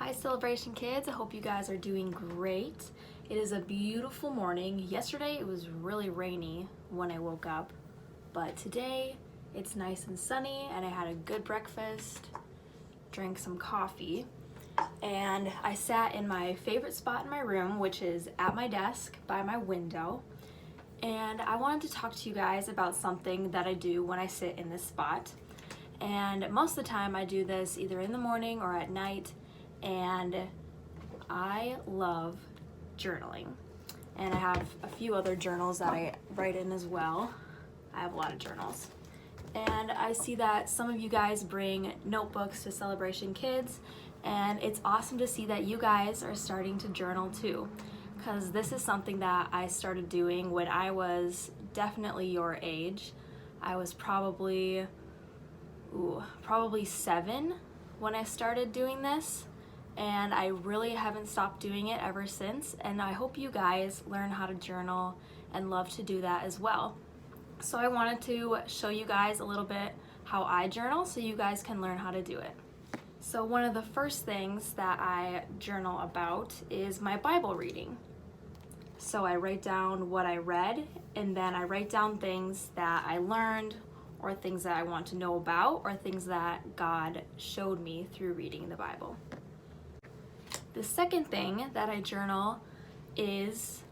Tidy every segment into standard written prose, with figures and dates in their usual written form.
Hi Celebration Kids, I hope you guys are doing great. It is a beautiful morning. Yesterday it was really rainy when I woke up, but today it's nice and sunny and I had a good breakfast, drank some coffee, and I sat in my favorite spot in my room, which is at my desk by my window. And I wanted to talk to you guys about something that I do when I sit in this spot. And most of the time I do this either in the morning or at night, and I love journaling. And I have a few other journals that I write in as well. I have a lot of journals. And I see that some of you guys bring notebooks to Celebration Kids, and it's awesome to see that you guys are starting to journal too, because this is something that I started doing when I was definitely your age. I was probably 7 when I started doing this, and I really haven't stopped doing it ever since, and I hope you guys learn how to journal and love to do that as well. So I wanted to show you guys a little bit how I journal so you guys can learn how to do it. So one of the first things that I journal about is my Bible reading. So I write down what I read, and then I write down things that I learned, or things that I want to know about, or things that God showed me through reading the Bible. The second thing that I journal is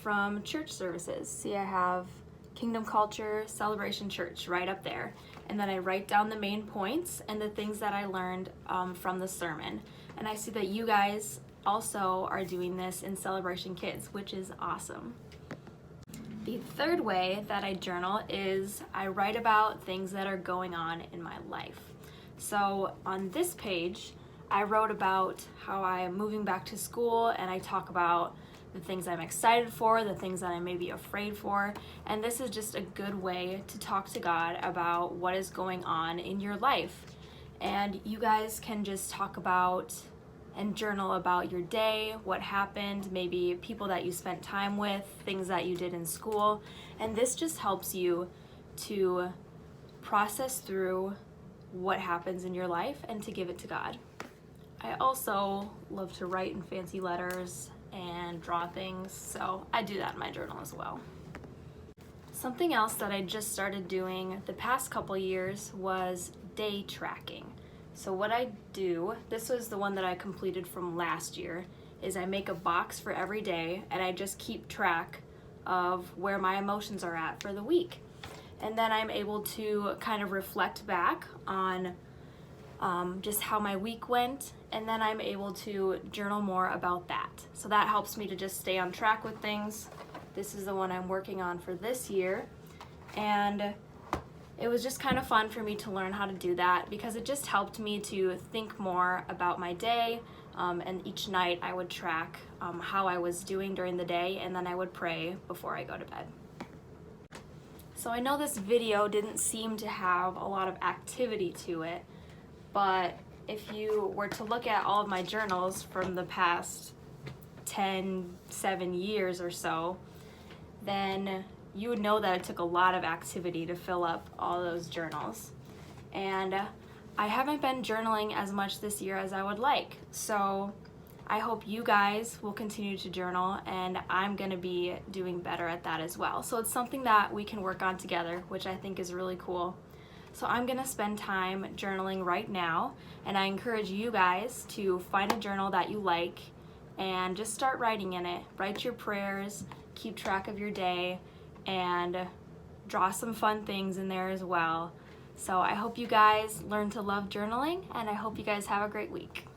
from church services. See, I have Kingdom Culture Celebration Church right up there. And then I write down the main points and the things that I learned from the sermon. And I see that you guys also are doing this in Celebration Kids, which is awesome. The third way that I journal is I write about things that are going on in my life. So on this page, I wrote about how I am moving back to school, and I talk about the things I'm excited for, the things that I may be afraid for, and this is just a good way to talk to God about what is going on in your life. And you guys can just talk about and journal about your day, what happened, maybe people that you spent time with, things that you did in school, and this just helps you to process through what happens in your life and to give it to God. I also love to write in fancy letters and draw things, so I do that in my journal as well. Something else that I just started doing the past couple years was day tracking. So what I do, this was the one that I completed from last year, is I make a box for every day and I just keep track of where my emotions are at for the week. And then I'm able to kind of reflect back on just how my week went, and then I'm able to journal more about that. So that helps me to just stay on track with things. This is the one I'm working on for this year, and it was just kind of fun for me to learn how to do that because it just helped me to think more about my day, and each night I would track how I was doing during the day, and then I would pray before I go to bed. So I know this video didn't seem to have a lot of activity to it, but if you were to look at all of my journals from the past 7 years or so, then you would know that it took a lot of activity to fill up all those journals. And I haven't been journaling as much this year as I would like. So I hope you guys will continue to journal, and I'm gonna be doing better at that as well. So it's something that we can work on together, which I think is really cool. So I'm gonna spend time journaling right now, and I encourage you guys to find a journal that you like and just start writing in it. Write your prayers, keep track of your day, and draw some fun things in there as well. So I hope you guys learn to love journaling, and I hope you guys have a great week.